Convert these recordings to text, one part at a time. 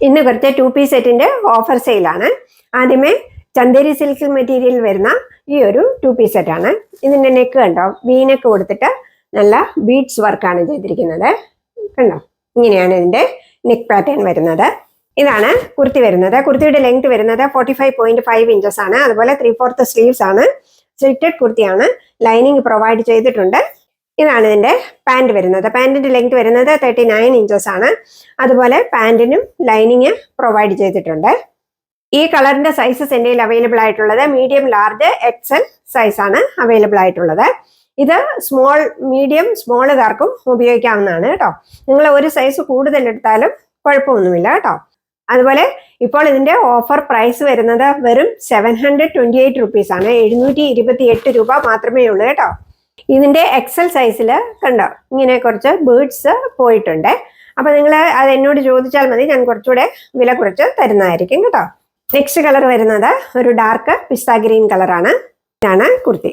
ഇന്ന് കുറച്ച് 2 പീസ് സെറ്റിന്റെ ഓഫർ സെയിലാണ്. ആദ്യമേ ചന്ദേരി സിൽക്ക് മെറ്റീരിയൽ വരുന്ന ഈ ഒരു 2 പീസ് സെറ്റാണ്. ഇതിന്റെ നെക്ക് കണ്ടോ, വീനെക്ക് കൊടുത്തിട്ട് നല്ല ബീഡ്സ് വർക്കാണ് ചെയ്തിരിക്കുന്നത്. കണ്ടോ, ഇങ്ങനെയാണ് ഇതിന്റെ നെക്ക് പാറ്റേൺ വരുന്നത്. ഇതാണ് കുർത്തി വരുന്നത്. കുർത്തിയുടെ ലെങ്ത് വരുന്നത് 45.5 ഇഞ്ചസ് ആണ്. അതുപോലെ 3/4 സ്ലീവ്സ് ആണ്. സ്ലിറ്റഡ് കുർത്തിയാണ്. ലൈനിങ് പ്രൊവൈഡ് ചെയ്തിട്ടുണ്ട്. ഇതാണ് ഇതിന്റെ പാൻറ് വരുന്നത്. പാൻറിന്റെ ലെങ്ത് വരുന്നത് 39 ഇഞ്ചസ് ആണ്. അതുപോലെ പാൻറിനും ലൈനിങ് പ്രൊവൈഡ് ചെയ്തിട്ടുണ്ട്. ഈ കളറിന്റെ സൈസസ് എൻ്റെ അവൈലബിൾ ആയിട്ടുള്ളത് മീഡിയം, ലാർജ്, എക്സൽ സൈസ് ആണ് അവൈലബിൾ ആയിട്ടുള്ളത്. ഇത് സ്മോൾ, മീഡിയം, സ്മോളുകാർക്കും ഉപയോഗിക്കാവുന്നതാണ് കേട്ടോ. നിങ്ങൾ ഒരു സൈസ് കൂടുതൽ എടുത്താലും കുഴപ്പമൊന്നുമില്ല കേട്ടോ. അതുപോലെ ഇപ്പോൾ ഇതിന്റെ ഓഫർ പ്രൈസ് വരുന്നത് വെറും 728 റുപ്പീസ് ആണ്. 728 രൂപ മാത്രമേ ഉള്ളൂ കേട്ടോ. ഇതിന്റെ എക്സൽ സൈസിൽ കണ്ടോ, ഇങ്ങനെ കുറച്ച് ബേർഡ്സ് പോയിട്ടുണ്ട്. അപ്പൊ നിങ്ങൾ അത് എന്നോട് ചോദിച്ചാൽ മതി, ഞാൻ കുറച്ചുകൂടെ വില കുറച്ച് തരുന്നതായിരിക്കും കേട്ടോ. നെക്സ്റ്റ് കളർ വരുന്നത് ഒരു ഡാർക്ക് പിസ്ത ഗ്രീൻ കളറാണ്. ഇതാണ് കുർത്തി.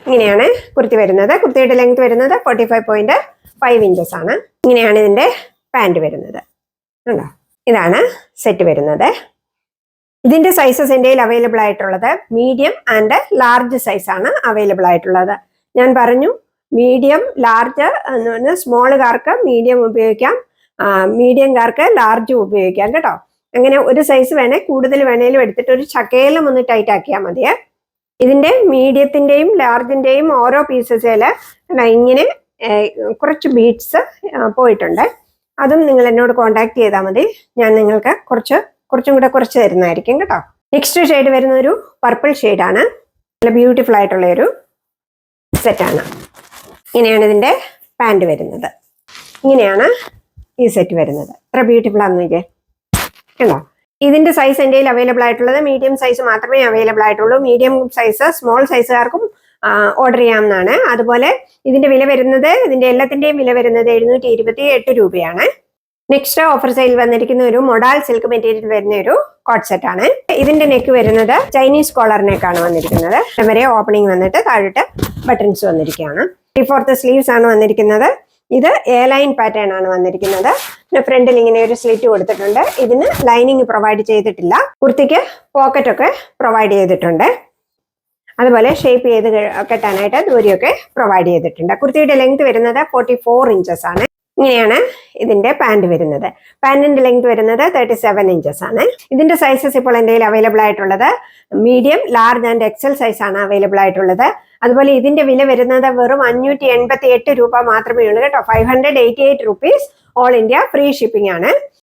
ഇങ്ങനെയാണ് കുർത്തി വരുന്നത്. കുർത്തിയുടെ ലെങ്ത് വരുന്നത് 45.5 ഇഞ്ചസ് ആണ്. ഇങ്ങനെയാണ് ഇതിന്റെ പാൻറ് വരുന്നത്. കണ്ടോ, ഇതാണ് സെറ്റ് വരുന്നത്. ഇതിന്റെ സൈസസ് എൻ്റെ അവൈലബിൾ ആയിട്ടുള്ളത് മീഡിയം ആൻഡ് ലാർജ് സൈസ് ആണ് അവൈലബിൾ ആയിട്ടുള്ളത്. ഞാൻ പറഞ്ഞു, മീഡിയം, ലാർജ് എന്ന് പറഞ്ഞാൽ സ്മോളുകാർക്ക് മീഡിയം ഉപയോഗിക്കാം, മീഡിയംകാർക്ക് ലാർജും ഉപയോഗിക്കാം കേട്ടോ. അങ്ങനെ ഒരു സൈസ് വേണേ കൂടുതൽ വേണേലും എടുത്തിട്ട് ഒരു ചക്കയിലും ഒന്ന് ടൈറ്റ് ആക്കിയാൽ മതിയേ. ഇതിന്റെ മീഡിയത്തിന്റെയും ലാർജിന്റെയും ഓരോ പീസസിൽ ഇങ്ങനെ കുറച്ച് ബീഡ്സ് പോയിട്ടുണ്ട്. അതും നിങ്ങൾ എന്നോട് കോണ്ടാക്ട് ചെയ്താൽ മതി. ഞാൻ നിങ്ങൾക്ക് കുറച്ചും കൂടെ കുറച്ച് തരുന്നതായിരിക്കും കേട്ടോ. നെക്സ്റ്റ് ഷെയ്ഡ് വരുന്ന ഒരു പർപ്പിൾ ഷെയ്ഡാണ്. നല്ല ബ്യൂട്ടിഫുൾ ആയിട്ടുള്ള ഒരു സെറ്റാണ്. ഇങ്ങനെയാണ് ഇതിന്റെ പാൻറ് വരുന്നത്. ഇങ്ങനെയാണ് ഈ സെറ്റ് വരുന്നത്. എത്ര ബ്യൂട്ടിഫുൾ ആണെന്ന് നോക്കിയേ. കണ്ടോ, ഇതിന്റെ സൈസ് എൻ്റെ അവൈലബിൾ ആയിട്ടുള്ളത് മീഡിയം സൈസ് മാത്രമേ അവൈലബിൾ ആയിട്ടുള്ളൂ. മീഡിയം സൈസ്, സ്മോൾ സൈസുകാർക്കും ഓർഡർ ചെയ്യാവുന്നതാണ്. അതുപോലെ ഇതിന്റെ വില വരുന്നത്, ഇതിന്റെ എല്ലാത്തിന്റെയും വില വരുന്നത് 728 രൂപയാണ്. നെക്സ്റ്റ് ഓഫർ സെയിൽ വന്നിരിക്കുന്ന ഒരു മൊഡാൽ സിൽക്ക് മെറ്റീരിയൽ വരുന്ന ഒരു കോട്ട് സെറ്റ് ആണ്. ഇതിന്റെ നെക്ക് വരുന്നത് ചൈനീസ് കോളർ നെക്കാണ് വന്നിരിക്കുന്നത്. വരെ ഓപ്പണിംഗ് വന്നിട്ട് താഴോട്ട് ബട്ടൺസ് വന്നിരിക്കുകയാണ്. 3/4 സ്ലീവ്സ് ആണ് വന്നിരിക്കുന്നത്. ഇത് എ ലൈൻ പാറ്റേൺ ആണ് വന്നിരിക്കുന്നത്. ഫ്രണ്ടിൽ ഇങ്ങനെ ഒരു സ്ലിറ്റ് കൊടുത്തിട്ടുണ്ട്. ഇതിന് ലൈനിങ് പ്രൊവൈഡ് ചെയ്തിട്ടില്ല. കുർത്തിക്ക് പോക്കറ്റ് ഒക്കെ പ്രൊവൈഡ് ചെയ്തിട്ടുണ്ട്. അതുപോലെ ഷേപ്പ് ചെയ്ത് കെട്ടാനായിട്ട് ദൂരിയൊക്കെ പ്രൊവൈഡ് ചെയ്തിട്ടുണ്ട്. കുർത്തിയുടെ ലെങ്ത് വരുന്നത് 44 ഇഞ്ചസ് ആണ്. ഇങ്ങനെയാണ് ഇതിന്റെ പാൻറ് വരുന്നത്. പാൻറിന്റെ ലെങ്ത് വരുന്നത് 37 ഇഞ്ചസ് ആണ്. ഇതിന്റെ സൈസസ് ഇപ്പോൾ എൻ്റെ അവൈലബിൾ ആയിട്ടുള്ളത് medium, large and XL size ആണ് അവൈലബിൾ ആയിട്ടുള്ളത്. അതുപോലെ ഇതിന്റെ വില വരുന്നത് വെറും 588 രൂപ മാത്രമേ ഉള്ളൂ കേട്ടോ. 588 rupees. All India free shipping ആണ്.